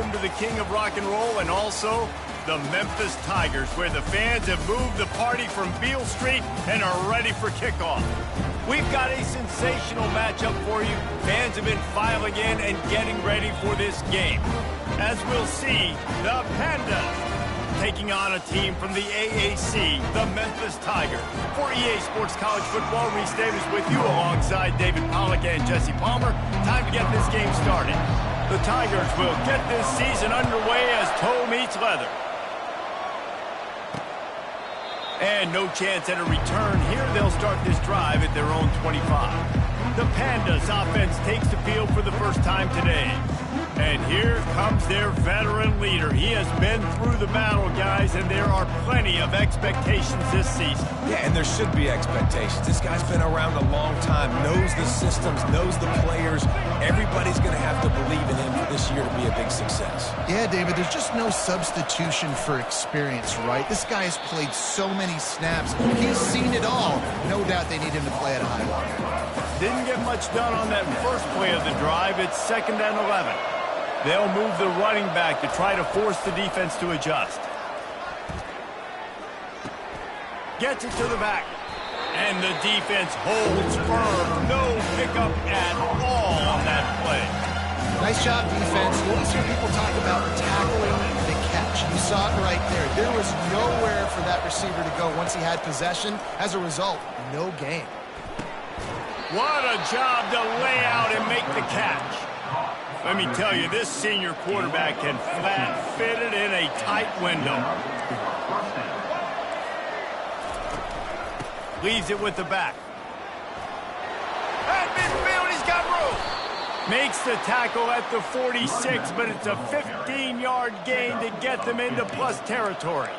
home to the king of rock and roll and also the Memphis Tigers, where the fans have moved the party from Beale Street and are ready for kickoff. We've got a sensational matchup for you. Fans have been filing in and getting ready for this game. As we'll see, the Pandas taking on a team from the AAC, the Memphis Tigers. For EA Sports College Football, Reese Davis with you alongside David Pollack and Jesse Palmer. Time to get this game started. The Tigers will get this season underway as toe meets leather. And no chance at a return here. They'll start this drive at their own 25. The Pandas offense takes the field for the first time today. And here comes their veteran leader. He has been through the battle, guys, and there are plenty of expectations this season. Yeah, and there should be expectations. This guy's been around a long time, knows the systems, knows the players. Everybody's going to have to believe in him for this year to be a big success. Yeah, David, there's just no substitution for experience, right? This guy has played so many snaps. He's seen it all. No doubt they need him to play at a high level. Didn't get much done on that first play of the drive. It's 2nd and 11. They'll move the running back to try to force the defense to adjust. Gets it to the back. And the defense holds firm. No pickup at all on that play. Nice job, defense. You always hear people talk about tackling the catch. You saw it right there. There was nowhere for that receiver to go once he had possession. As a result, no gain. What a job to lay out and make the catch. Let me tell you, this senior quarterback can flat fit it in a tight window. Leaves it with the back. At midfield, he's got room. Makes the tackle at the 46, but it's a 15-yard gain to get them into plus territory.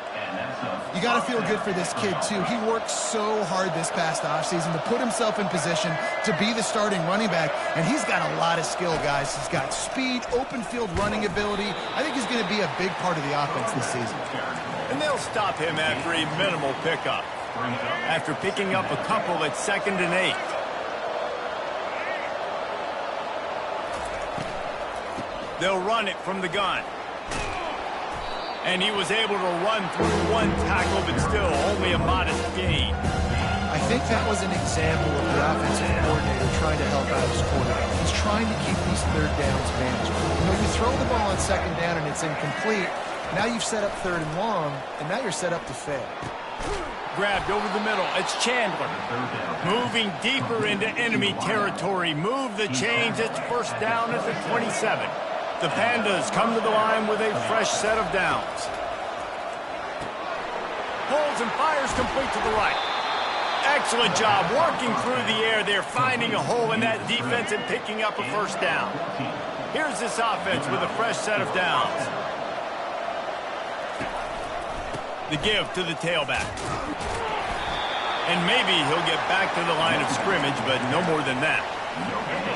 You got to feel good for this kid, too. He worked so hard this past offseason to put himself in position to be the starting running back, and he's got a lot of skill, guys. He's got speed, open field running ability. I think he's going to be a big part of the offense this season. And they'll stop him after a minimal pickup. After picking up a couple at 2nd and 8. They'll run it from the gun. And he was able to run through one tackle, but still only a modest gain. I think that was an example of the offensive coordinator trying to help out his quarterback. He's trying to keep these third downs manageable. You know, you throw the ball on 2nd down and it's incomplete. Now you've set up 3rd and long, and now you're set up to fail. Grabbed over the middle. It's Chandler. Moving deeper into enemy territory. Move the chains. It's 1st down at the 27. The Pandas come to the line with a fresh set of downs. Pulls and fires complete to the right. Excellent job working through the air there, finding a hole in that defense and picking up a 1st down. Here's this offense with a fresh set of downs. The give to the tailback. And maybe he'll get back to the line of scrimmage, but no more than that.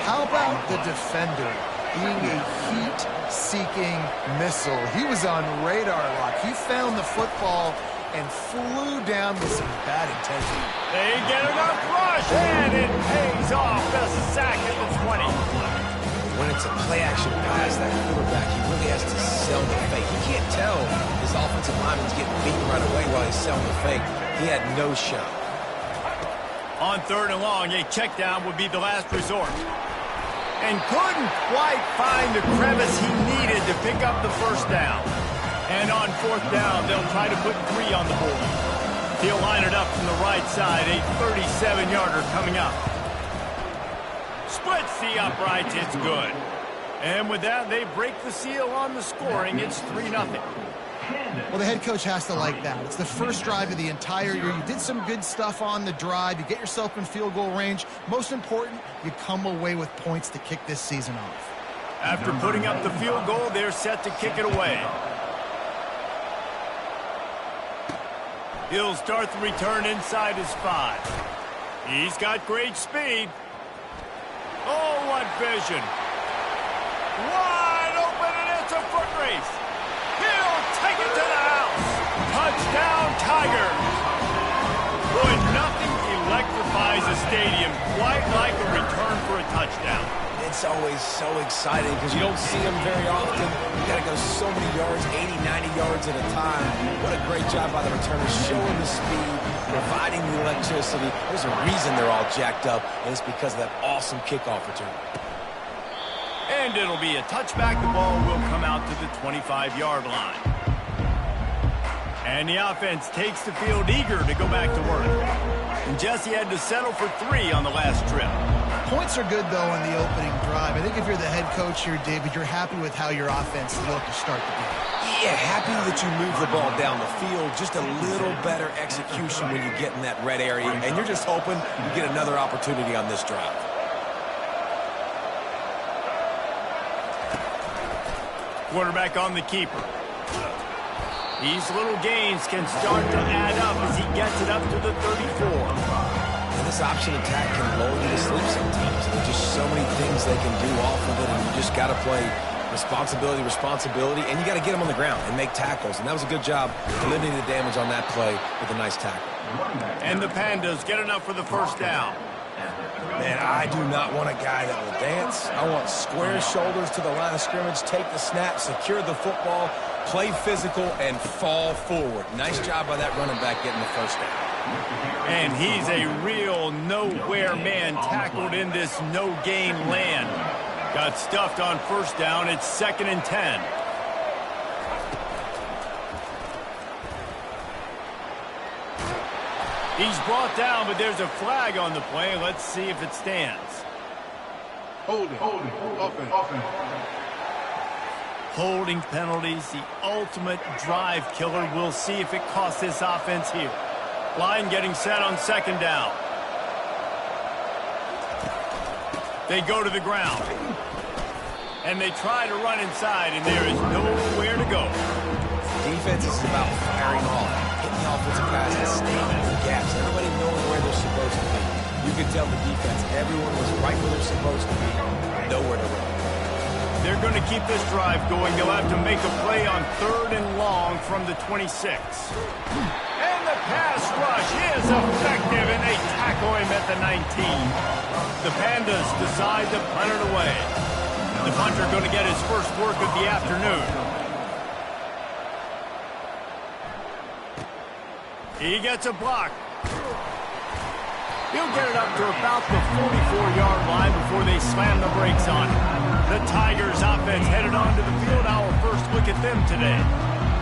How about the defender being a heat-seeking missile? He was on radar lock. He found the football and flew down with some bad intention. They get enough rush, and it pays off. The sack at the 20. When it's a play-action pass, that quarterback, he really has to sell the fake. He can't tell his offensive lineman's getting beaten right away while he's selling the fake. He had no shot. On 3rd and long, a check down would be the last resort. And couldn't quite find the crevice he needed to pick up the 1st down. And on 4th down, they'll try to put 3 on the board. He'll line it up from the right side, a 37-yarder coming up. Splits the uprights, it's good. And with that, they break the seal on the scoring. It's 3-0. Well, the head coach has to like that. It's the first drive of the entire year. You did some good stuff on the drive. You get yourself in field goal range. Most important, you come away with points to kick this season off. After putting up the field goal, they're set to kick it away. He'll start the return inside his 5. He's got great speed. Oh, what vision. Wide open, and it's a foot race. He'll take it to the house. Touchdown, Tigers. Boy, nothing electrifies a stadium quite like a return for a touchdown. It's always so exciting because you don't see them very often. You got to go yards, 80, 90 yards at a time. What a great job by the returners, showing the speed, providing the electricity. There's a reason they're all jacked up, and it's because of that awesome kickoff return. And it'll be a touchback. The ball will come out to the 25-yard line. And the offense takes the field eager to go back to work. And Jesse had to settle for 3 on the last trip. Points are good, though, on the opening drive. I think if you're the head coach here, David, you're happy with how your offense looked to start the game. Yeah, happy that you move the ball down the field. Just a little better execution when you get in that red area. And you're just hoping you get another opportunity on this drive. Quarterback on the keeper. These little gains can start to add up as he gets it up to the 34. And this option attack can lull you to sleep sometimes. There's just so many things they can do off of it, and you just got to play responsibility, and you got to get them on the ground and make tackles. And that was a good job limiting the damage on that play with a nice tackle. And the Pandas get enough for the first down. Man, I do not want a guy that will dance. I want square shoulders to the line of scrimmage, take the snap, secure the football, play physical, and fall forward. Nice job by that running back getting the first down. And he's a real nowhere man, tackled in this no-gain land. Got stuffed on first down. It's 2nd and 10. He's brought down, but there's a flag on the play. Let's see if it stands. Holding, offense. Holding penalties, the ultimate drive killer. We'll see if it costs this offense here. Line getting set on 2nd down. They go to the ground. And they try to run inside, and there is nowhere to go. Defense is about firing off, hitting the offensive guys and staying in the gaps. Everybody knowing where they're supposed to be. You could tell the defense, everyone was right where they're supposed to be. Nowhere to run. They're going to keep this drive going. They'll have to make a play on 3rd and long from the 26. And the pass rush is effective, and they tackle him at the 19. The Pandas decide to punt it away. The punter going to get his first work of the afternoon. He gets a block. He'll get it up to about the 44-yard line before they slam the brakes on it. The Tigers offense headed onto the field. Our first look at them today.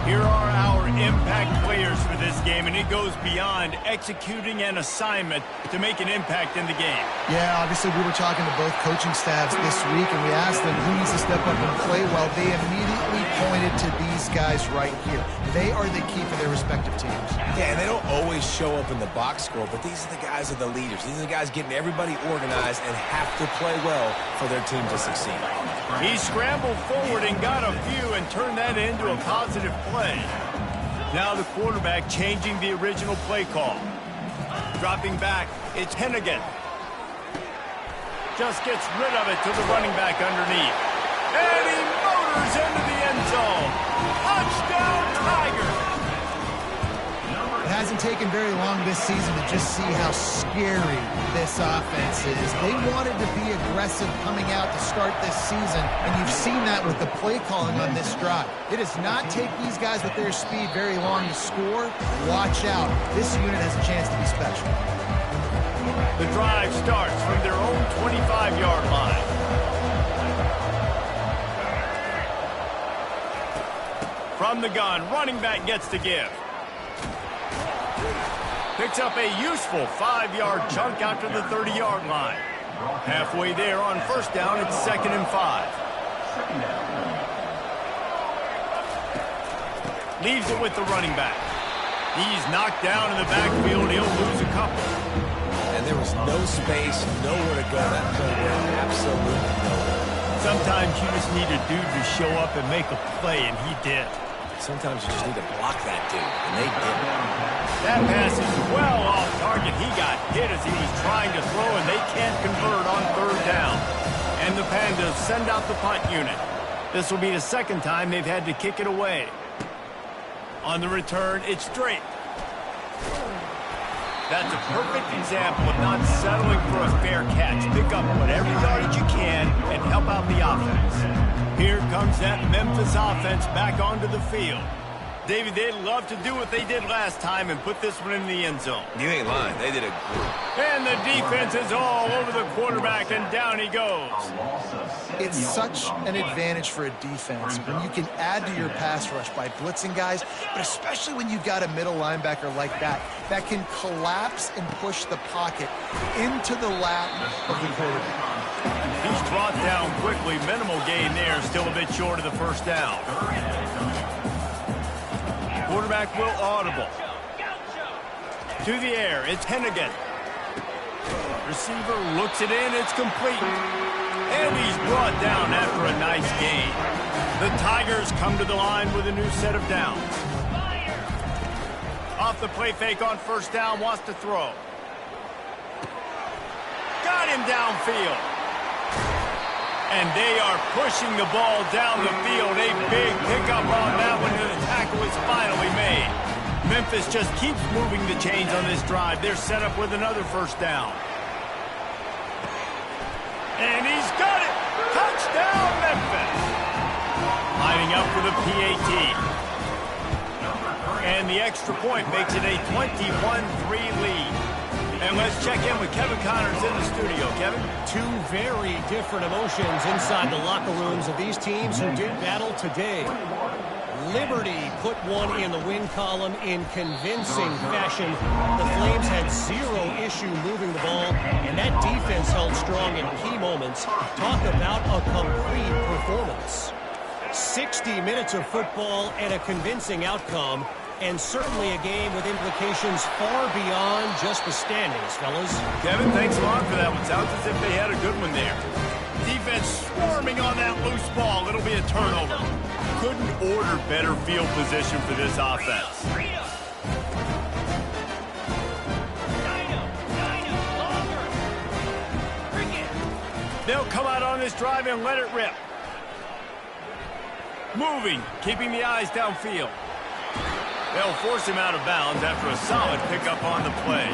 Here are our impact players for this game, and it goes beyond executing an assignment to make an impact in the game. Yeah, obviously we were talking to both coaching staffs this week, and we asked them who needs to step up and play well. They immediately pointed to these guys right here. They are the key for their respective teams. Yeah, and they don't always show up in the box score, but these are the guys that are the leaders. These are the guys getting everybody organized and have to play well for their team to succeed. He scrambled forward and got a few and turned that into a positive play. Now the quarterback changing the original play call. Dropping back, it's Hennigan. Just gets rid of it to the running back underneath. And he motors into the end zone. Touchdown, Tigers! It hasn't taken very long this season to just see how scary this offense is. They wanted to be aggressive coming out to start this season, and you've seen that with the play calling on this drive. It does not take these guys with their speed very long to score. Watch out. This unit has a chance to be special. The drive starts from their own 25-yard line. From the gun, running back gets to give. Picks up a useful 5-yard chunk out to the 30-yard line. Halfway there on first down, it's 2nd and 5. Leaves it with the running back. He's knocked down in the backfield. He'll lose a couple. And there was no space, nowhere to go. That play went absolutely nowhere. Sometimes you just need a dude to show up and make a play, and he did. Sometimes you just need to block that dude, and they didn't. That pass is well off target. He got hit as he was trying to throw, and they can't convert on 3rd down. And the Pandas send out the punt unit. This will be the 2nd time they've had to kick it away. On the return, it's straight. That's a perfect example of not settling for a fair catch. Pick up whatever yardage you can and help out the offense. Here comes that Memphis offense back onto the field. David, they'd love to do what they did last time and put this one in the end zone. You ain't lying. They did a good. And the defense is all over the quarterback, and down he goes. It's such an advantage for a defense when you can add to your pass rush by blitzing guys, but especially when you've got a middle linebacker like that can collapse and push the pocket into the lap of the quarterback. He's brought down quickly. Minimal gain there, still a bit short of the first down. Quarterback will audible. To the air, it's Hennigan. Receiver looks it in, it's complete. And he's brought down after a nice gain. The Tigers come to the line with a new set of downs. Off the play fake on first down, wants to throw. Got him downfield. And they are pushing the ball down the field. A big pickup on that one, and the tackle is finally made. Memphis just keeps moving the chains on this drive. They're set up with another first down. And he's got it! Touchdown, Memphis! Lining up for the PAT. And the extra point makes it a 21-3 lead. And let's check in with Kevin Connors in the studio. Kevin? Two very different emotions inside the locker rooms of these teams who did battle today. Liberty put one in the win column in convincing fashion. The Flames had zero issue moving the ball, and that defense held strong in key moments. Talk about a complete performance. 60 minutes of football and a convincing outcome. And certainly a game with implications far beyond just the standings, fellas. Kevin, thanks a lot for that one. Sounds as if they had a good one there. Defense swarming on that loose ball. It'll be a turnover. Couldn't order better field position for this offense. They'll come out on this drive and let it rip. Moving, keeping the eyes downfield. They'll force him out of bounds after a solid pickup on the play.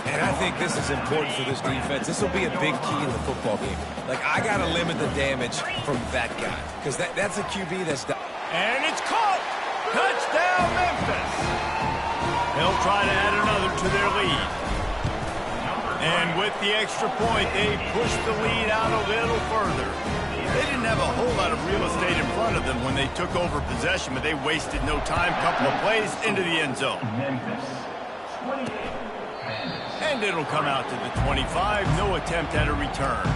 And I think this is important for this defense. This will be a big key in the football game. Like, I got to limit the damage from that guy. Because that's a QB that's... And it's caught! Touchdown, Memphis! They'll try to add another to their lead. And with the extra point, they push the lead out a little further. They didn't have a whole lot of real estate in front of them when they took over possession, but they wasted no time. Couple of plays into the end zone. And it'll come out to the 25. No attempt at a return.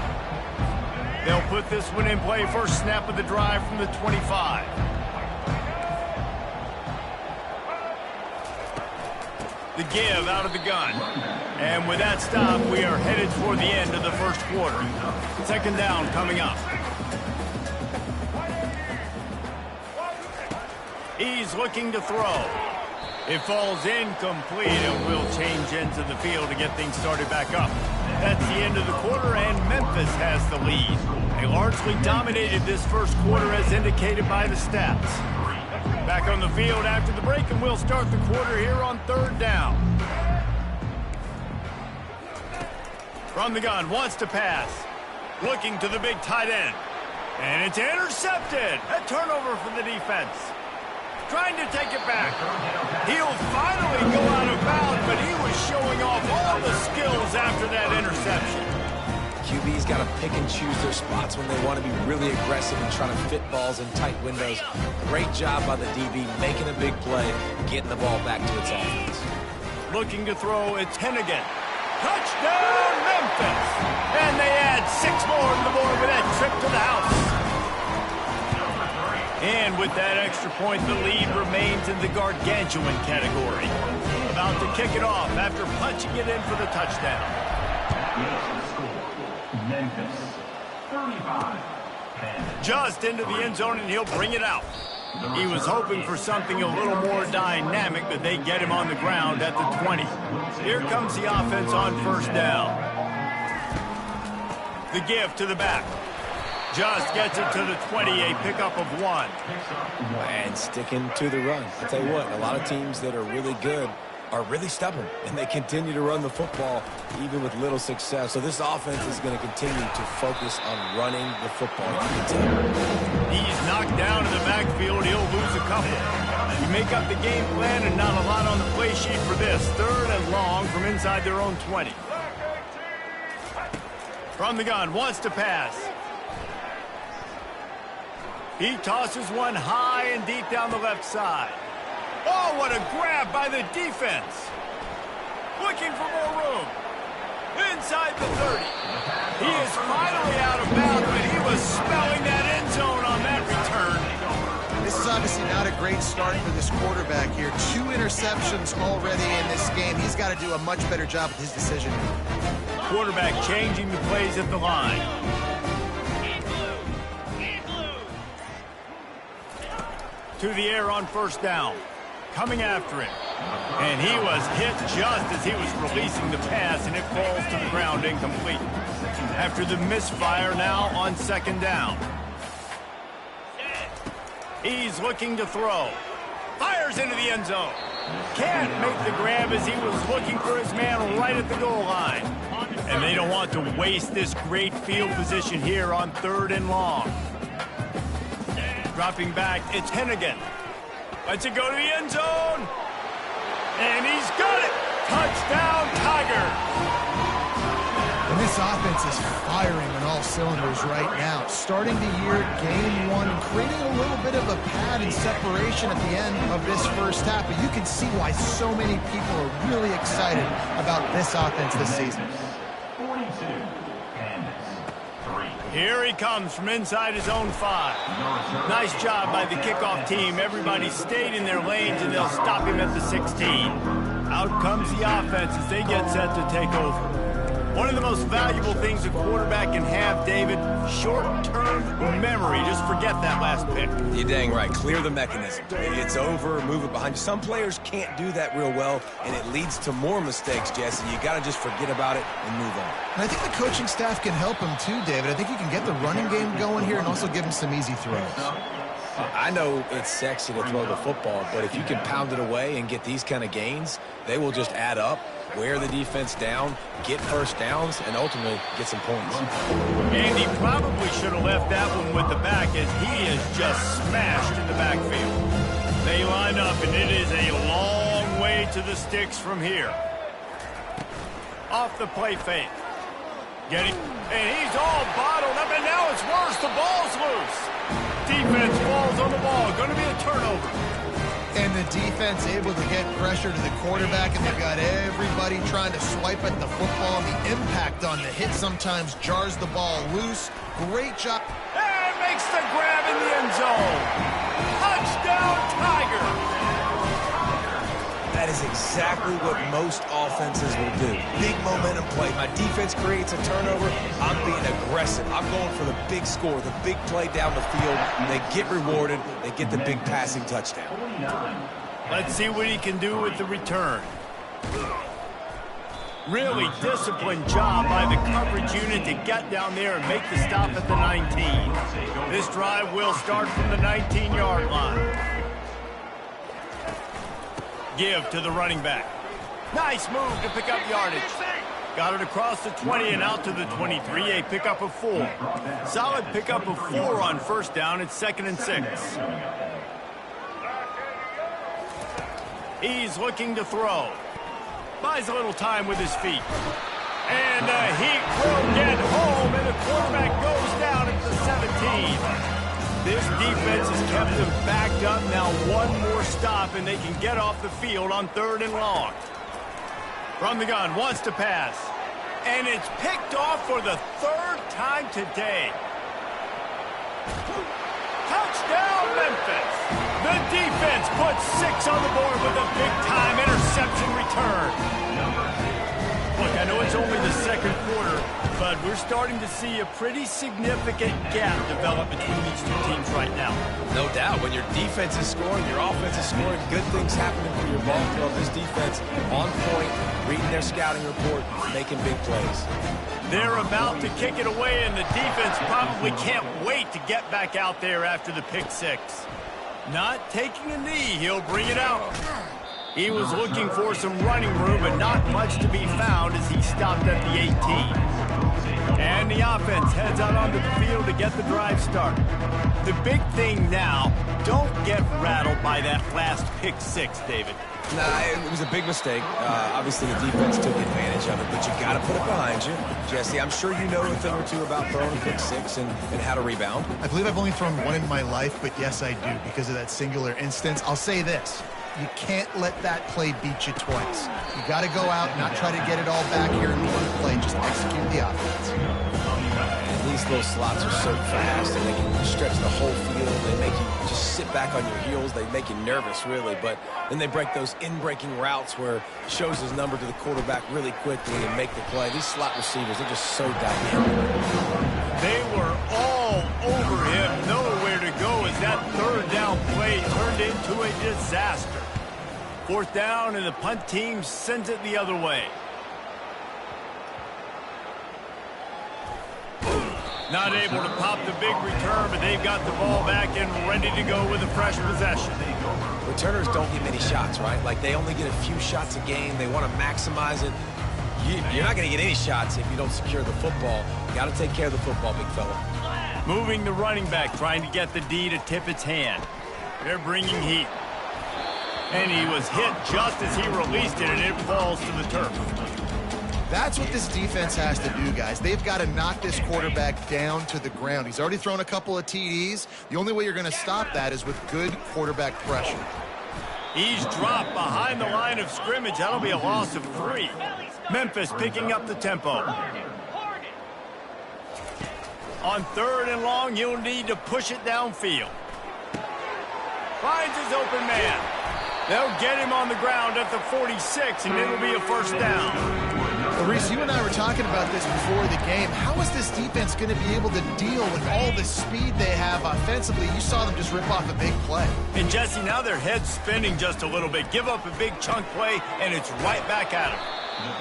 They'll put this one in play. First snap of the drive from the 25. The give out of the gun. And with that stop, we are headed toward the end of the first quarter. Second down coming up. He's looking to throw. It falls incomplete and will change ends of the field to get things started back up. That's the end of the quarter, and Memphis has the lead. They largely dominated this first quarter as indicated by the stats. Back on the field after the break, and we'll start the quarter here on third down. From the gun, wants to pass. Looking to the big tight end. And it's intercepted. A turnover for the defense. Trying to take it back. He'll finally go out of bounds, but he was showing off all the skills after that interception. QB's got to pick and choose their spots when they want to be really aggressive and trying to fit balls in tight windows. Great job by the DB making a big play, getting the ball back to its offense. Looking to throw, it's Hennigan. Touchdown, Memphis! And they add 6 more to the board with that trip to the house. And with that extra point, the lead remains in the gargantuan category. About to kick it off after punching it in for the touchdown. Memphis, 35. Just into the end zone, and he'll bring it out. He was hoping for something a little more dynamic, but they get him on the ground at the 20. Here comes the offense on first down. The give to the back. Just gets it to the 20, a pickup of 1. And sticking to the run. I'll tell you what, a lot of teams that are really good are really stubborn, and they continue to run the football even with little success. So this offense is going to continue to focus on running the football. You can tell. He's knocked down in the backfield. He'll lose a couple. You make up the game plan and not a lot on the play sheet for this. 3rd and long from inside their own 20. From the gun, wants to pass. He tosses one high and deep down the left side. Oh, what a grab by the defense. Looking for more room. Inside the 30. He is finally out of bounds, but he was smelling that end zone on that return. This is obviously not a great start for this quarterback here. 2 interceptions already in this game. He's got to do a much better job with his decision. Quarterback changing the plays at the line. To the air on 1st down. Coming after him. And he was hit just as he was releasing the pass, and it falls to the ground incomplete. After the misfire, now on 2nd down. He's looking to throw. Fires into the end zone. Can't make the grab as he was looking for his man right at the goal line. And they don't want to waste this great field position here on 3rd and long. Dropping back, it's Hennigan. Lets it go to the end zone. And he's got it. Touchdown, Tigers. And this offense is firing on all cylinders right now. Starting the year, game 1, creating a little bit of a pad and separation at the end of this first half. But you can see why so many people are really excited about this offense this season. 42, Kansas. 3. Here he comes from inside his own 5. Nice job by the kickoff team. Everybody stayed in their lanes, and they'll stop him at the 16. Out comes the offense as they get set to take over. One of the most valuable things a quarterback can have, David, short-term memory. Just forget that last pick. You're dang right. Clear the mechanism. It's over, move it behind you. Some players can't do that real well, and it leads to more mistakes, Jesse. You got to just forget about it and move on. And I think the coaching staff can help him too, David. I think you can get the running game going here and also give him some easy throws. I know it's sexy to throw the football, but if you can pound it away and get these kind of gains, they will just add up, wear the defense down, get 1st downs, and ultimately get some points. And he probably should have left that one with the back, as he is just smashed in the backfield. They line up, and it is a long way to the sticks from here. Off the play fake. And he's all bottled up, and now it's worse. The ball's loose. Defense falls on the ball. Going to be a turnover. And the defense able to get pressure to the quarterback, and they've got everybody trying to swipe at the football. And the impact on the hit sometimes jars the ball loose. Great job. And makes the grab in the end zone. Touchdown, Tigers. That is exactly what most offenses will do. Big momentum play. My defense creates a turnover. I'm being aggressive. I'm going for the big score, the big play down the field. They get rewarded. They get the big passing touchdown. Let's see what he can do with the return. Really disciplined job by the coverage unit to get down there and make the stop at the 19. This drive will start from the 19-yard line. Give to the running back. Nice move to pick up yardage. Got it across the 20 and out to the 23, a pickup of 4. Solid pickup of 4 on 1st down. It's 2nd and 6. He's looking to throw. Buys a little time with his feet. And he will get home, and the quarterback goes down at the 17. This defense has kept them backed up. Now one more stop, and they can get off the field on 3rd and long. From the gun, wants to pass. And it's picked off for the 3rd time today. Touchdown, Memphis. The defense puts 6 on the board with a big-time interception return. Look, I know it's only the 2nd quarter, but we're starting to see a pretty significant gap develop between these two teams right now. No doubt. When your defense is scoring, your offense is scoring, good things happening for your ball club. This defense on point, reading their scouting report, making big plays. They're about to kick it away, and the defense probably can't wait to get back out there after the pick 6. Not taking a knee, he'll bring it out. He was looking for some running room, but not much to be found as he stopped at the 18. And the offense heads out onto the field to get the drive started. The big thing now, don't get rattled by that last pick six, David. Nah, it was a big mistake. Obviously, the defense took advantage of it, but you got to put it behind you. Jesse, I'm sure you know a thing or two about throwing a pick six and how to rebound. I believe I've only thrown one in my life, but yes, I do because of that singular instance. I'll say this. You can't let that play beat you twice. You got to go out, not try to get it all back here in one play. Just execute the offense. And these little slots are so fast, and they can stretch the whole field. They make you just sit back on your heels. They make you nervous, really. But then they break those in-breaking routes where he shows his number to the quarterback really quickly and make the play. These slot receivers, they're just so dynamic. They were all over him, nowhere to go as that third down play turned into a disaster. Fourth down, and the punt team sends it the other way. Not able to pop the big return, but they've got the ball back and ready to go with a fresh possession. Returners don't get many shots, right? Like, they only get a few shots a game. They want to maximize it. You're not going to get any shots if you don't secure the football. You got to take care of the football, big fella. Moving the running back, trying to get the D to tip its hand. They're bringing heat. And he was hit just as he released it, and it falls to the turf. That's what this defense has to do, guys. They've got to knock this quarterback down to the ground. He's already thrown a couple of TDs. The only way you're going to stop that is with good quarterback pressure. He's dropped behind the line of scrimmage. That'll be a loss of 3. Memphis picking up the tempo. On third and long, he'll need to push it downfield. Finds his open man. They'll get him on the ground at the 46, and it'll be a first down. Well, Reese, you and I were talking about this before the game. How is this defense going to be able to deal with all the speed they have offensively? You saw them just rip off a big play. And, Jesse, now their head's spinning just a little bit. Give up a big chunk play, and it's right back at him.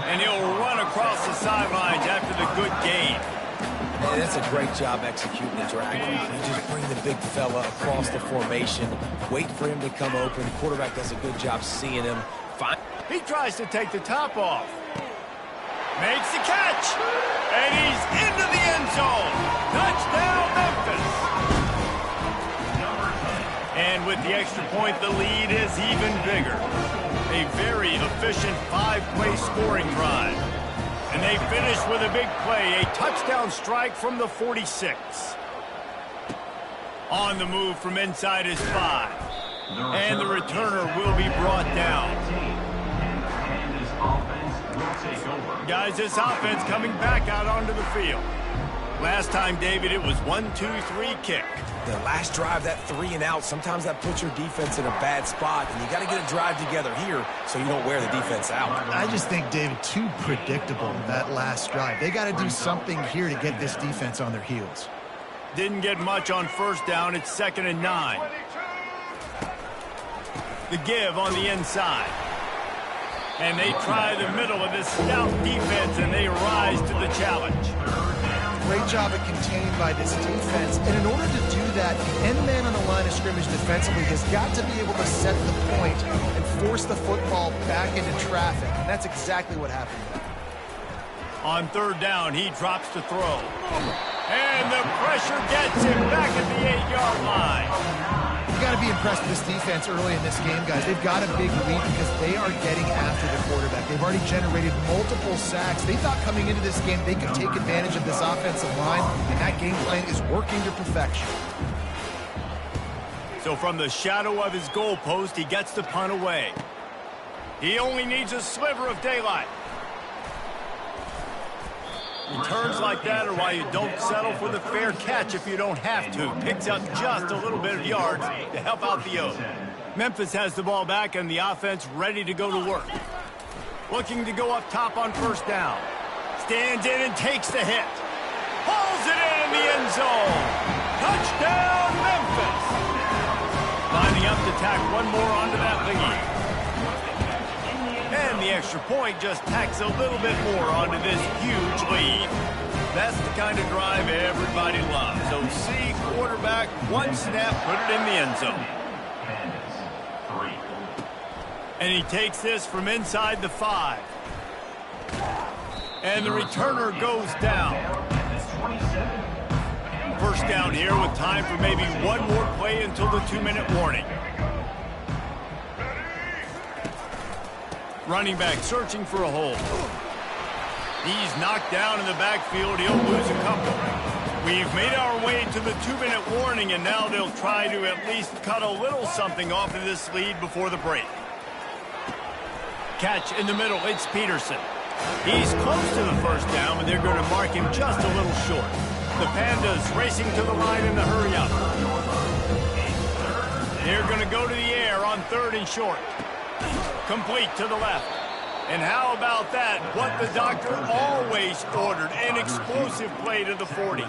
And he'll run across the sidelines after the good gain. Man, that's a great job executing the drag. You just bring the big fella across the formation, wait for him to come open. The quarterback does a good job seeing him. Fine. He tries to take the top off. Makes the catch. And he's into the end zone. Touchdown, Memphis. And with the extra point, the lead is even bigger. A very efficient 5-play scoring drive. And they finish with a big play, a touchdown strike from the 46. On the move from inside his 5. And the returner will be brought down. Guys, this offense coming back out onto the field. Last time, David, it was 1-2-3 kick. The last drive, that 3 and out, sometimes that puts your defense in a bad spot, and you got to get a drive together here so you don't wear the defense out. I just think, David, too predictable, that last drive. They got to do something here to get this defense on their heels. Didn't get much on first down. It's 2nd and 9. The give on the inside. And they try the middle of this stout defense, and they rise to the challenge. Great job of contained by this defense. And in order to do that, the end man on the line of scrimmage defensively has got to be able to set the point and force the football back into traffic. And that's exactly what happened there. On third down, he drops to throw. And the pressure gets him back at the 8-yard line. You got to be impressed with this defense early in this game, guys. They've got a big lead because they are getting after the quarterback. They've already generated multiple sacks. They thought coming into this game they could take advantage of this offensive line, and that game plan is working to perfection. So from the shadow of his goalpost, he gets the punt away. He only needs a sliver of daylight. Returns like that are why you don't settle for the fair catch if you don't have to. Picks up just a little bit of yards to help out the O. Memphis has the ball back and the offense ready to go to work. Looking to go up top on first down. Stands in and takes the hit. Pulls it in the end zone. Touchdown, Memphis. Lining up to tack one more onto that lead. And the extra point just tacks a little bit more onto this huge lead. That's the kind of drive everybody loves. So see quarterback, one snap, put it in the end zone. And he takes this from inside the 5. And the returner goes down. First down here with time for maybe one more play until the 2-minute warning. Running back searching for a hole. He's knocked down in the backfield. He'll lose a couple. We've made our way to the 2-minute warning, and now they'll try to at least cut a little something off of this lead before the break. Catch in the middle. It's Peterson. He's close to the first down, but they're going to mark him just a little short. The Pandas racing to the line in the hurry-up. They're going to go to the air on 3rd and short. Complete to the left. And how about that? What the doctor always ordered, an explosive play to the 40.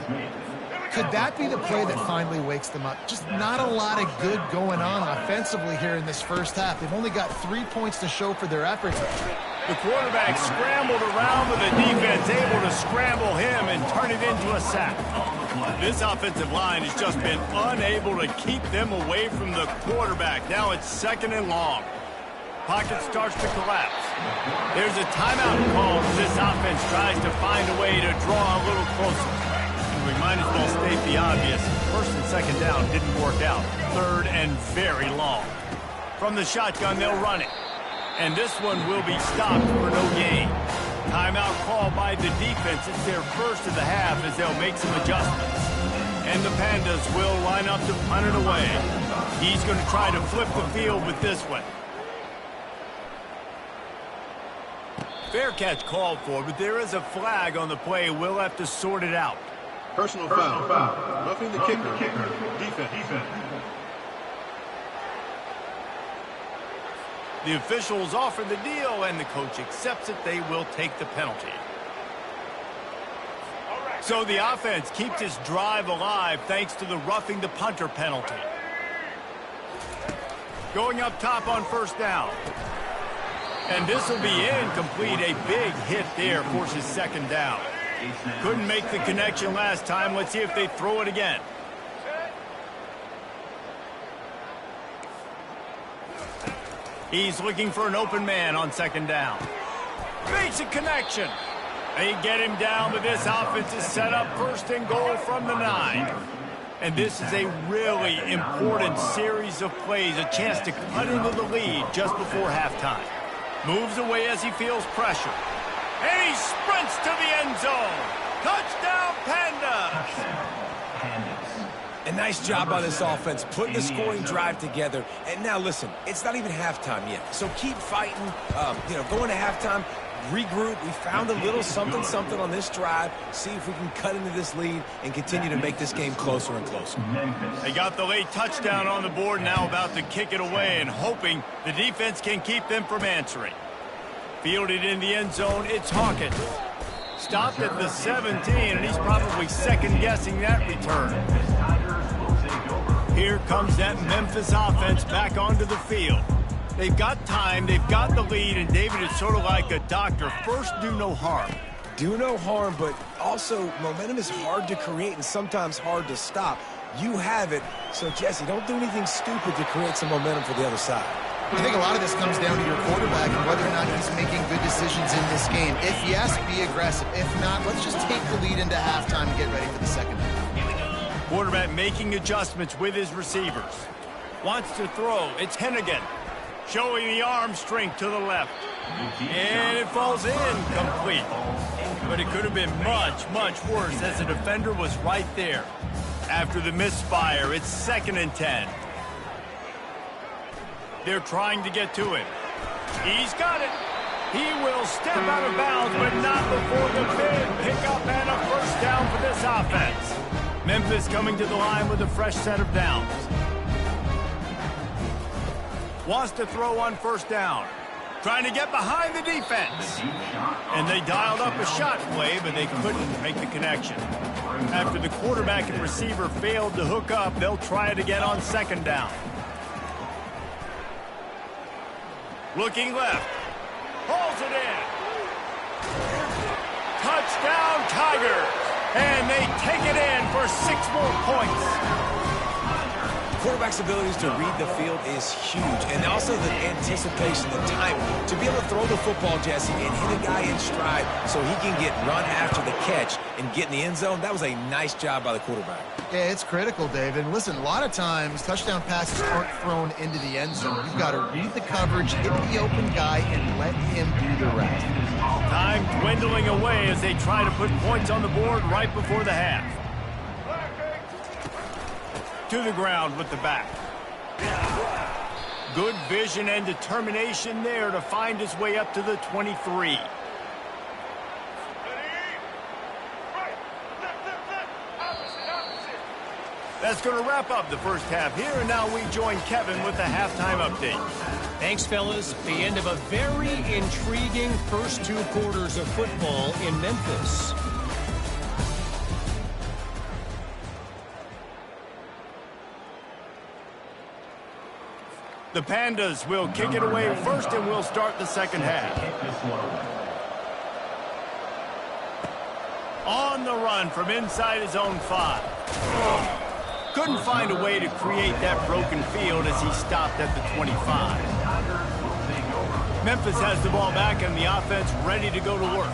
Could that be the play that finally wakes them up? Just not a lot of good going on offensively here in this first half. They've only got 3 points to show for their efforts. The quarterback scrambled around, but the defense able to scramble him and turn it into a sack. This offensive line has just been unable to keep them away from the quarterback. Now it's 2nd and long. Pocket starts to collapse. There's a timeout call as this offense tries to find a way to draw a little closer. And we might as well state the obvious. 1st and 2nd down didn't work out. 3rd and very long. From the shotgun, they'll run it. And this one will be stopped for no gain. Timeout call by the defense. It's their first of the half as they'll make some adjustments. And the Pandas will line up to punt it away. He's going to try to flip the field with this one. Fair catch called for, but there is a flag on the play. We'll have to sort it out. Personal foul. Roughing the kicker. Defense. The officials offer the deal, and the coach accepts it. They will take the penalty. So the offense keeps its drive alive thanks to the roughing the punter penalty. Going up top on 1st down. And this will be incomplete. A big hit there forces 2nd down. Couldn't make the connection last time. Let's see if they throw it again. He's looking for an open man on 2nd down. Makes a connection. They get him down, but this offense is set up 1st and goal from the 9. And this is a really important series of plays, a chance to cut into the lead just before halftime. Moves away as he feels pressure. And he sprints to the end zone. Touchdown, Pandas! A nice job by this offense, putting the scoring drive together. And now, listen, it's not even halftime yet. So keep fighting, going to halftime, regroup. We found a little something on this drive. See if we can cut into this lead and continue to make this game closer and closer. They got the late touchdown on the board, now about to kick it away and hoping the defense can keep them from answering. Fielded in the end zone, it's Hawkins. Stopped at the 17, and he's probably second-guessing that return. Here comes that Memphis offense back onto the field. They've got time, they've got the lead, and David is sort of like a doctor. First, do no harm. Do no harm, but also momentum is hard to create and sometimes hard to stop. You have it, so Jesse, don't do anything stupid to create some momentum for the other side. I think a lot of this comes down to your quarterback and whether or not he's making good decisions in this game. If yes, be aggressive. If not, let's just take the lead into halftime and get ready for the 2nd half. Quarterback making adjustments with his receivers. Wants to throw. It's Hennigan. Showing the arm strength to the left. And it falls incomplete. But it could have been much worse as the defender was right there. After the misfire, it's 2nd and 10. They're trying to get to him. He's got it. He will step out of bounds, but not before the big pickup and a 1st down for this offense. Memphis coming to the line with a fresh set of downs. Wants to throw on 1st down. Trying to get behind the defense. And they dialed up a shot play, but they couldn't make the connection. After the quarterback and receiver failed to hook up, they'll try it again on 2nd down. Looking left. Hauls it in. Touchdown, Tigers. And they take it in for 6 more points. quarterback's abilities to read the field is huge, and also the anticipation, the time to be able to throw the football, Jesse, and hit a guy in stride so he can get run after the catch and get in the end zone. That was a nice job by the quarterback. Yeah, it's critical, David. And listen, a lot of times touchdown passes aren't thrown into the end zone. You've got to read the coverage, hit the open guy, and let him do the rest. Time dwindling away as they try to put points on the board right before the half. To the ground with the back. Good vision and determination there to find his way up to the 23. That's going to wrap up the first half here, and now we join Kevin with the halftime update. Thanks, fellas. The end of a very intriguing first 2 quarters of football in Memphis. The Pandas will kick it away first, and we'll start the second half. On the run from inside his own 5. Couldn't find a way to create that broken field as he stopped at the 25. Memphis has the ball back and the offense ready to go to work.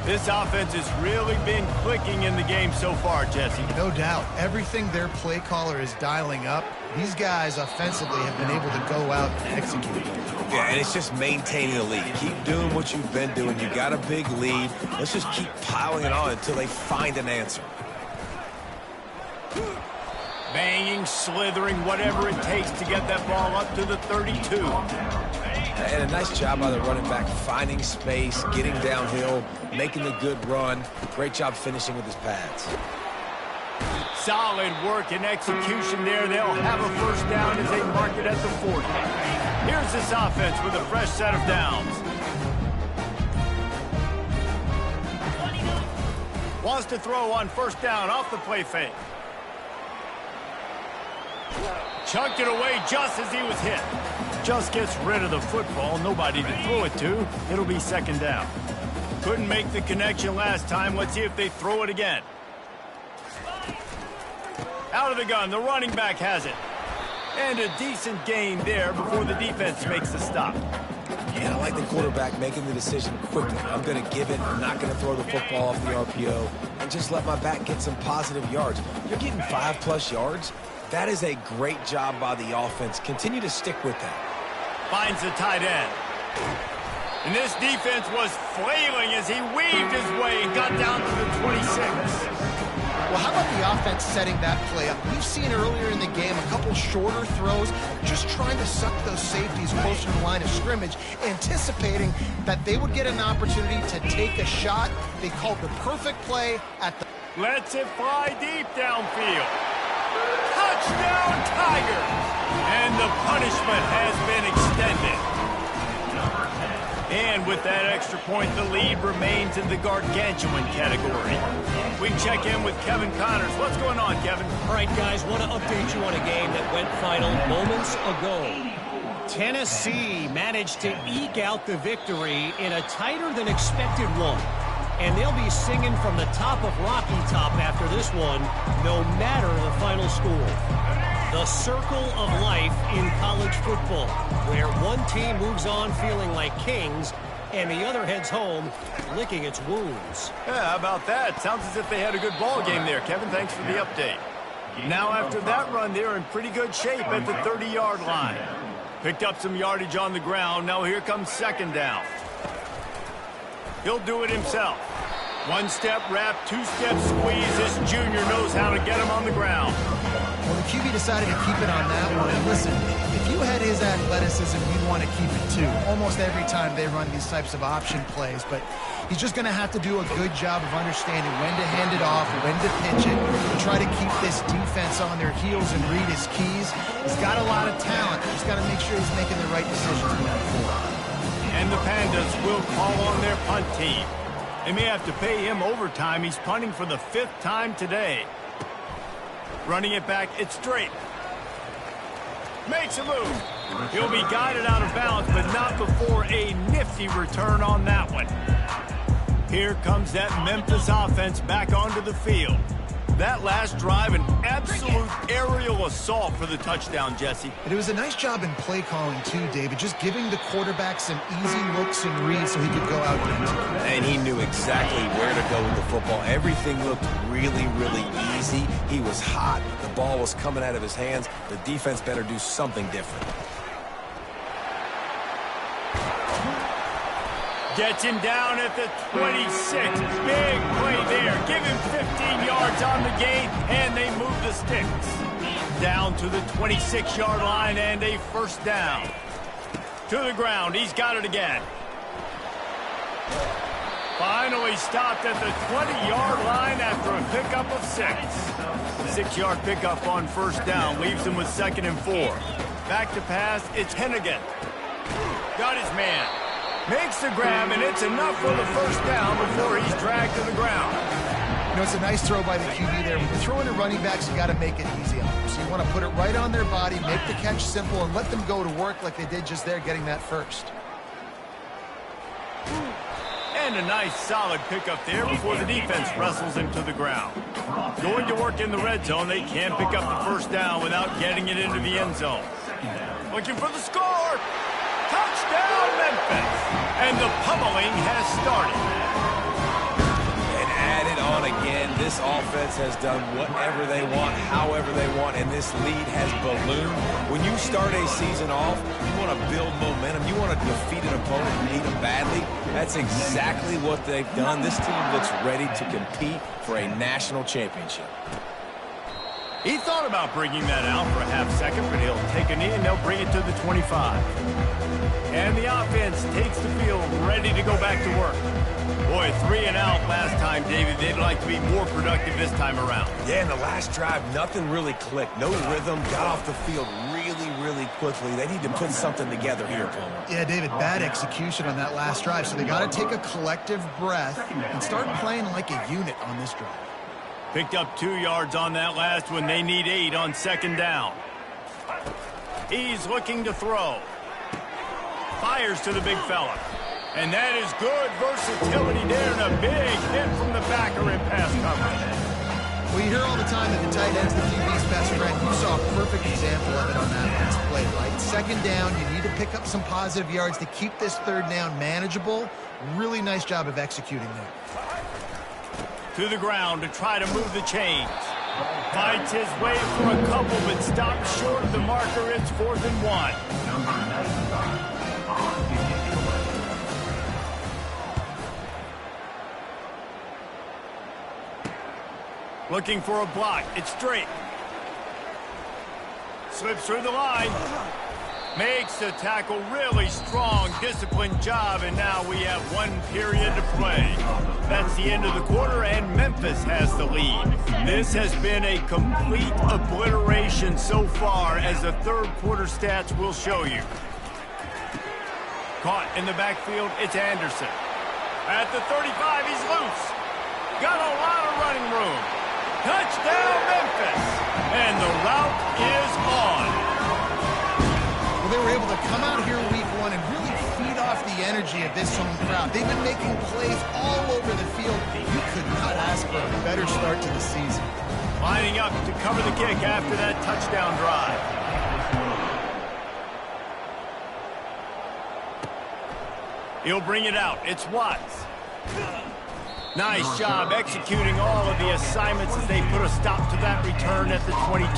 This offense has really been clicking in the game so far, Jesse. No doubt. Everything their play caller is dialing up, these guys offensively have been able to go out and execute. Yeah, and it's just maintaining the lead. Keep doing what you've been doing. You got a big lead. Let's just keep piling it on until they find an answer. Banging, slithering, whatever it takes to get that ball up to the 32. And a nice job by the running back, finding space, getting downhill, making the good run. Great job finishing with his pads. Solid work and execution there. They'll have a first down as they mark it at the 40. Here's this offense with a fresh set of downs. Wants to throw on first down off the play fake. Chucked it away just as he was hit. Just gets rid of the football. Nobody to throw it to. It'll be second down. Couldn't make the connection last time. Let's see if they throw it again. Out of the gun. The running back has it. And a decent gain there before the defense makes the stop. Yeah, I like the quarterback making the decision quickly. I'm going to give it. I'm not going to throw the football off the RPO and just let my back get some positive yards. You're getting 5+ yards. That is a great job by the offense. Continue to stick with that. Finds the tight end. And this defense was flailing as he weaved his way and got down to the 26. Well, how about the offense setting that play up? We've seen earlier in the game a couple shorter throws, just trying to suck those safeties closer to the line of scrimmage, anticipating that they would get an opportunity to take a shot. They called the perfect play at the... Lets it fly deep downfield. Touchdown, Tigers! And the punishment has been extended. And with that extra point, the lead remains in the gargantuan category. We check in with Kevin Connors. What's going on, Kevin? All right, guys, want to update you on a game that went final moments ago. Tennessee managed to eke out the victory in a tighter-than-expected one. And they'll be singing from the top of Rocky Top after this one, no matter the final score. The circle of life in college football, where one team moves on feeling like kings, and the other heads home licking its wounds. Yeah, how about that? Sounds as if they had a good ball game there, Kevin. Thanks for the update. Now after that run, they're in pretty good shape at the 30-yard line. Picked up some yardage on the ground. Now here comes second down. He'll do it himself. One-step wrap, two-step squeeze. This junior knows how to get him on the ground. Well, the QB decided to keep it on that one. And listen, if you had his athleticism, you'd want to keep it too. Almost every time they run these types of option plays. But he's just going to have to do a good job of understanding when to hand it off, when to pitch it, and try to keep this defense on their heels and read his keys. He's got a lot of talent. He's got to make sure he's making the right decisions in that form. And the Pandas will call on their punt team. They may have to pay him overtime. He's punting for the 5th time today. Running it back, it's straight. Makes a move. He'll be guided out of bounds, but not before a nifty return on that one. Here comes that Memphis offense back onto the field. That last drive, an absolute aerial assault for the touchdown, Jesse. And it was a nice job in play calling, too, David, just giving the quarterback some easy looks and reads so he could go out and execute. And he knew exactly where to go with the football. Everything looked really, really easy. He was hot. The ball was coming out of his hands. The defense better do something different. Gets him down at the 26. Big play there. Give him 15 yards on the gain, and they move the sticks. Down to the 26-yard line and a first down. To the ground. He's got it again. Finally stopped at the 20-yard line after a pickup of 6. 6-yard pickup on first down leaves him with 2nd and 4. Back to pass. It's Hennigan. Got his man. Makes the grab, and it's enough for the first down before he's dragged to the ground. You know, it's a nice throw by the QB there. When you're throwing to running backs, you got to make it easy on them. So you want to put it right on their body, make the catch simple, and let them go to work like they did just there, getting that first. And a nice, solid pickup there before the defense wrestles him to the ground. Going to work in the red zone, they can't pick up the first down without getting it into the end zone. Looking for the score! Touchdown, Memphis! And the pummeling has started. And add it on again. This offense has done whatever they want, however they want, and this lead has ballooned. When you start a season off, you want to build momentum. You want to defeat an opponent and beat them badly. That's exactly what they've done. This team looks ready to compete for a national championship. He thought about bringing that out for a half second, but he'll take a knee and they'll bring it to the 25. And the offense takes the field ready to go back to work. Boy, 3 and out last time, David. They'd like to be more productive this time around. Yeah, in the last drive, nothing really clicked. No rhythm, got off the field really, really quickly. They need to put something together here, Palmer. Yeah, David, bad execution on that last drive. So they got to take a collective breath and start playing like a unit on this drive. Picked up 2 yards on that last one. They need 8 on 2nd down. He's looking to throw. Fires to the big fella. And that is good versatility there, and a big hit from the backer in pass coverage. Well, you hear all the time that the tight end's the QB's best friend. You saw a perfect example of it on that last play, right? 2nd down, you need to pick up some positive yards to keep this 3rd down manageable. Really nice job of executing there. To the ground to try to move the chains. Fights his way for a couple, but stops short of the marker. It's 4th and 1. Looking for a block. It's straight. Slips through the line. Makes the tackle really strong, disciplined job, and now we have 1 period to play. That's the end of the quarter, and Memphis has the lead. This has been a complete obliteration so far, as the 3rd quarter stats will show you. Caught in the backfield, it's Anderson. At the 35, he's loose. Got a lot of running room. Touchdown, Memphis! And the route is on. Well, they were able to come out here week 1 and really feed off the energy of this home crowd. They've been making plays all over the field. You could not ask for a better start to the season. Lining up to cover the kick after that touchdown drive. He'll bring it out. It's Watts. Nice job executing all of the assignments as they put a stop to that return at the 22.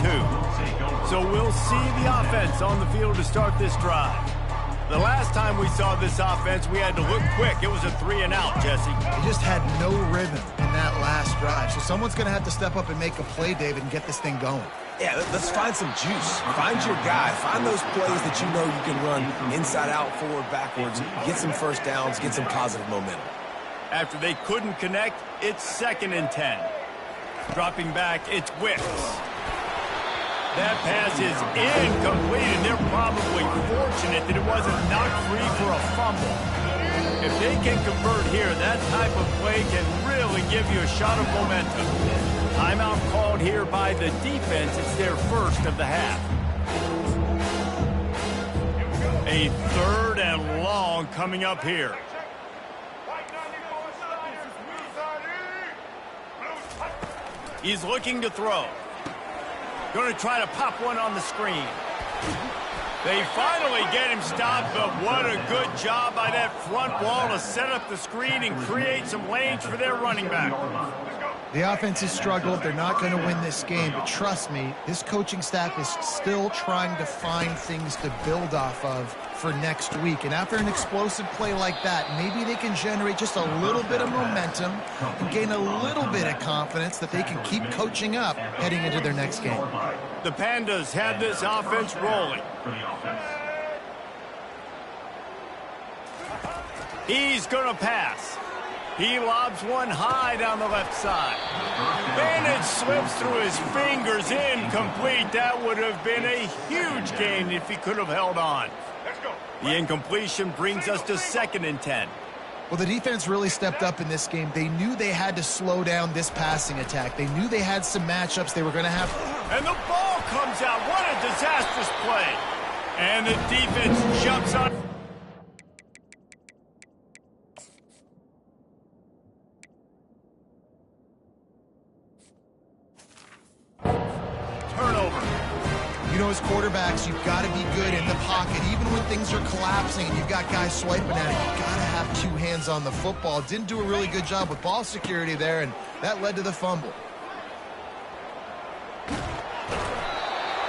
So we'll see the offense on the field to start this drive. The last time we saw this offense, we had to look quick. It was a 3 and out, Jesse. They just had no rhythm in that last drive. So someone's going to have to step up and make a play, David, and get this thing going. Yeah, let's find some juice. Find your guy. Find those plays that you know you can run inside out, forward, backwards. Get some first downs, get some positive momentum. After they couldn't connect, it's 2nd and 10. Dropping back, it's Wicks. That pass is incomplete, and they're probably fortunate that it wasn't knocked free for a fumble. If they can convert here, that type of play can really give you a shot of momentum. Timeout called here by the defense. It's their first of the half. A 3rd and long coming up here. He's looking to throw. Going to try to pop one on the screen. They finally get him stopped, but what a good job by that front wall to set up the screen and create some lanes for their running back. The offense has struggled. They're not going to win this game, but trust me, this coaching staff is still trying to find things to build off of for next week. And after an explosive play like that, maybe they can generate just a little bit of momentum and gain a little bit of confidence that they can keep coaching up heading into their next game. The Pandas have this offense rolling. He's going to pass. He lobs one high down the left side. Bandage slips through his fingers, incomplete. That would have been a huge gain if he could have held on. The incompletion brings us to 2nd and 10. Well, the defense really stepped up in this game. They knew they had to slow down this passing attack. They knew they had some matchups they were going to have. And the ball comes out. What a disastrous play. And the defense jumps on. Turnover. You know, as quarterbacks, you've got to be good in the pocket. Even when things are collapsing and you've got guys swiping at it, you've got to have 2 hands on the football. Didn't do a really good job with ball security there, and that led to the fumble.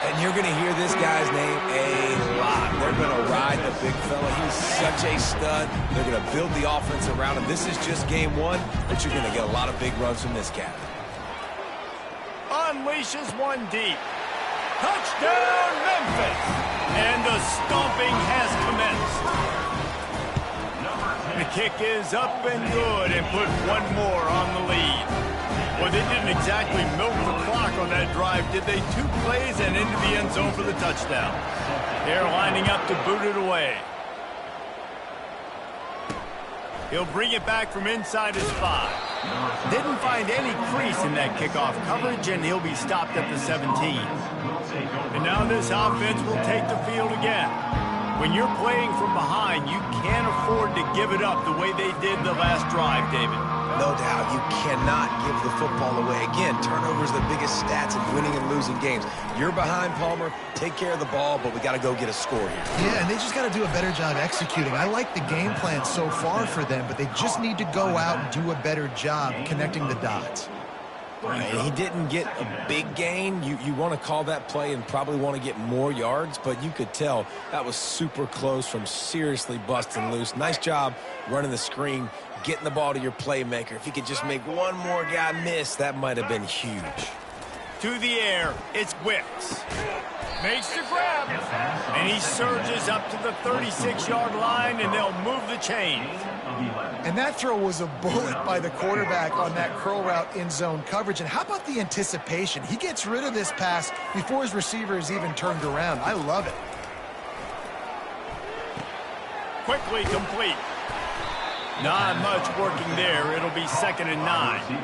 And you're going to hear this guy's name a lot. They're going to ride the big fella. He's such a stud. They're going to build the offense around him. This is just game 1, but you're going to get a lot of big runs from this cat. Unleashes one deep. Touchdown, Memphis! And the stomping has commenced. The kick is up and good and put one more on the lead. Well, they didn't exactly milk the clock on that drive, did they? 2 plays and into the end zone for the touchdown. They're lining up to boot it away. He'll bring it back from inside his 5. Didn't find any crease in that kickoff coverage, and he'll be stopped at the 17. And now this offense will take the field again. When you're playing from behind, you can't afford to give it up the way they did the last drive, David. No doubt, you cannot give the football away. Again, turnovers are the biggest stats in winning and losing games. You're behind, Palmer. Take care of the ball, but we got to go get a score here. Yeah, and they just got to do a better job executing. I like the game plan so far for them, but they just need to go out and do a better job connecting the dots. Right, he didn't get a big gain. You want to call that play and probably want to get more yards, but you could tell that was super close from seriously busting loose. Nice job running the screen, getting the ball to your playmaker. If he could just make one more guy miss, that might have been huge. To the air, it's Wicks. Makes the grab, and he surges up to the 36-yard line, and they'll move the chains. And that throw was a bullet by the quarterback on that curl route in zone coverage. And how about the anticipation? He gets rid of this pass before his receiver is even turned around. I love it. Quickly complete. Not much working there. It'll be 2nd and 9.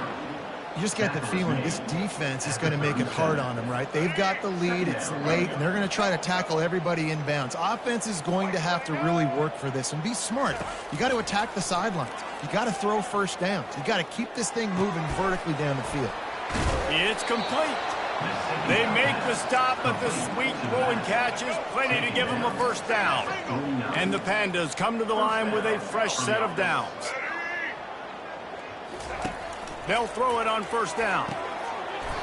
You just get the feeling this defense is going to make it hard on them, right? They've got the lead, it's late, and they're going to try to tackle everybody inbounds. Offense is going to have to really work for this and be smart. You got to attack the sidelines. You got to throw first downs. You got to keep this thing moving vertically down the field. It's complete. They make the stop, but the sweet throw and catch is plenty to give them a first down. And the Pandas come to the line with a fresh set of downs. They'll throw it on first down.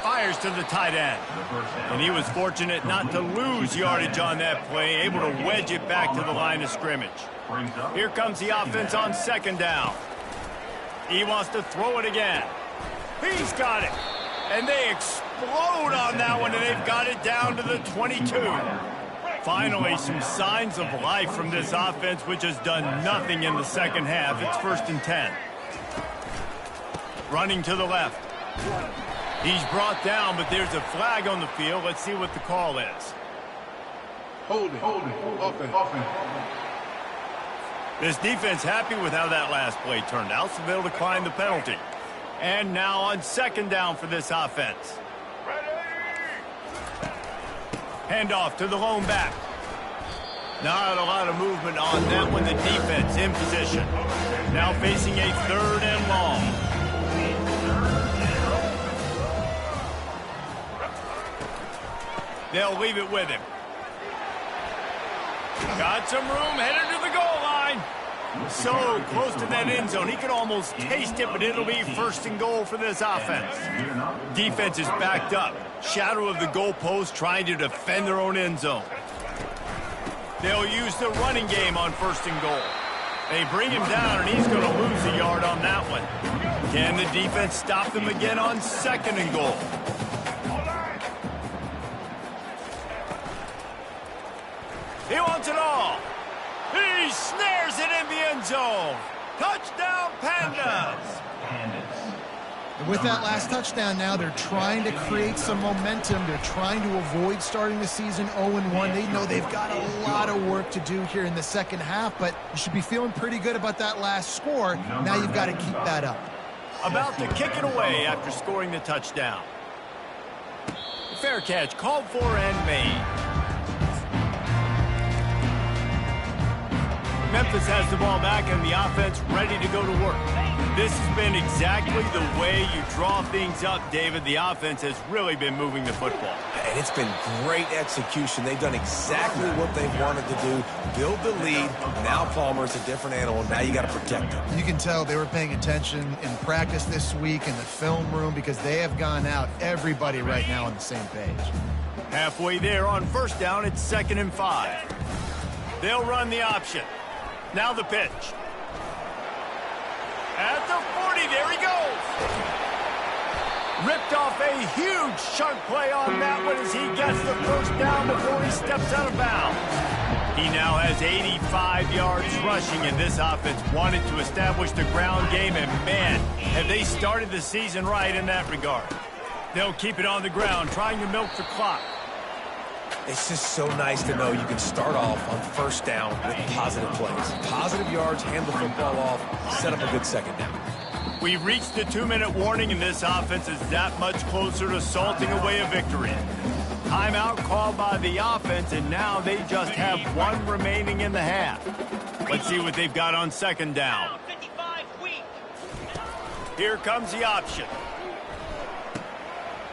Fires to the tight end. And he was fortunate not to lose yardage on that play, able to wedge it back to the line of scrimmage. Here comes the offense on 2nd down. He wants to throw it again. He's got it. And they explode on that one, and they've got it down to the 22. Finally, some signs of life from this offense, which has done nothing in the second half. It's 1st and 10. Running to the left. He's brought down, but there's a flag on the field. Let's see what the call is. Holding. Offense. This defense happy with how that last play turned out, so they'll decline the penalty. And now on 2nd down for this offense. Handoff to the lone back. Not a lot of movement on that one. The defense in position. Now facing a 3rd and long. They'll leave it with him. Got some room, headed to the goal line. So close to that end zone. He could almost taste it, but it'll be first and goal for this offense. Defense is backed up. Shadow of the goalpost, trying to defend their own end zone. They'll use the running game on first and goal. They bring him down, and he's going to lose a yard on that one. Can the defense stop them again on second and goal? He wants it all. He snares it in the end zone. Touchdown, Pandas. And with that last touchdown now, they're trying to create some momentum. They're trying to avoid starting the season 0-1. They know they've got a lot of work to do here in the second half, but you should be feeling pretty good about that last score. Now you've got to keep that up. About to kick it away after scoring the touchdown. Fair catch called for and made. Memphis has the ball back and the offense ready to go to work. This has been exactly the way you draw things up, David. The offense has really been moving the football. And it's been great execution. They've done exactly what they've wanted to do. Build the lead. Now Palmer's a different animal. Now you got to protect him. You can tell they were paying attention in practice this week in the film room because they have gone out, everybody right now on the same page. Halfway there on first down, it's 2nd and 5. They'll run the option. Now the pitch. At the 40, there he goes. Ripped off a huge chunk play on that one as he gets the first down before he steps out of bounds. He now has 85 yards rushing, and this offense wanted to establish the ground game, and man, have they started the season right in that regard. They'll keep it on the ground, trying to milk the clock. It's just so nice to know you can start off on first down with positive plays. Positive yards, hand the football off, set up a good second down. We've reached the 2-minute warning, and this offense is that much closer to salting away a victory. Timeout called by the offense, and now they just have one remaining in the half. Let's see what they've got on second down. Here comes the option.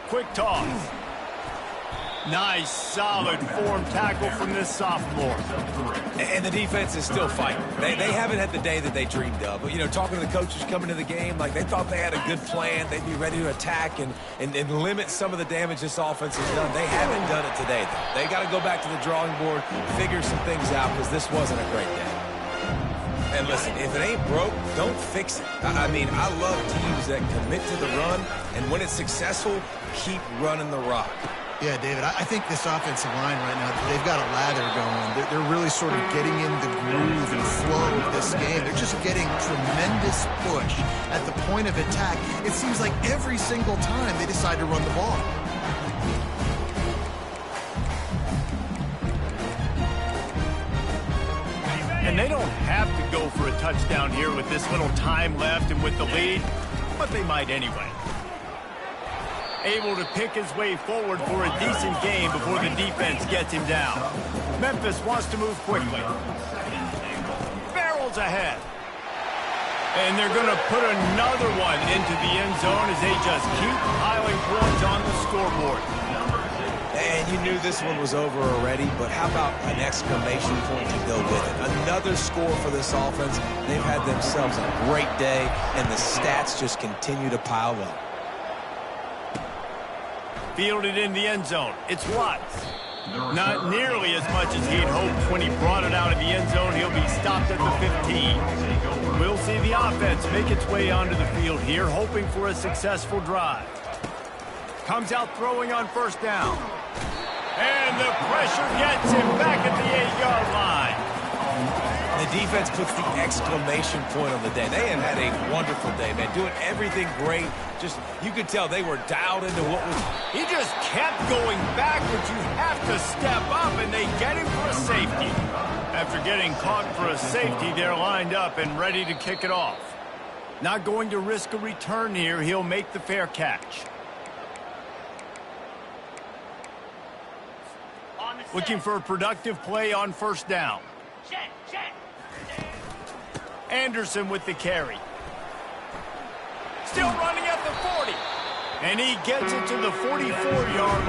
Quick toss. Nice, solid form tackle from this sophomore. And the defense is still fighting. They haven't had the day that they dreamed of. But, you know, talking to the coaches coming to the game, like they thought they had a good plan. They'd be ready to attack and limit some of the damage this offense has done. They haven't done it today, though. They got to go back to the drawing board, figure some things out, because this wasn't a great day. And listen, if it ain't broke, don't fix it. I mean, I love teams that commit to the run, and when it's successful, keep running the rock. Yeah, David, I think this offensive line right now, they've got a lather going. They're really sort of getting in the groove and flow of this game. They're just getting tremendous push at the point of attack. It seems like every single time they decide to run the ball. And they don't have to go for a touchdown here with this little time left and with the lead, but they might anyway. Able to pick his way forward for a decent game before the defense gets him down. Memphis wants to move quickly. Barrels ahead. And they're going to put another one into the end zone as they just keep piling points on the scoreboard. And you knew this one was over already, but how about an exclamation point to go with it? Another score for this offense. They've had themselves a great day, and the stats just continue to pile up. Fielded in the end zone. It's Watts. Not nearly as much as he'd hoped when he brought it out of the end zone. He'll be stopped at the 15. We'll see the offense make its way onto the field here, hoping for a successful drive. Comes out throwing on first down. And the pressure gets him back at the 8-yard line. The defense puts the exclamation point on the day. They have had a wonderful day, man. Doing everything great. Just, you could tell they were dialed into what was... He just kept going backwards. You have to step up, and they get him for a safety. After getting caught for a safety, they're lined up and ready to kick it off. Not going to risk a return here. He'll make the fair catch. Looking for a productive play on first down. Anderson with the carry. Still running at the 40. And he gets it to the 44-yard line.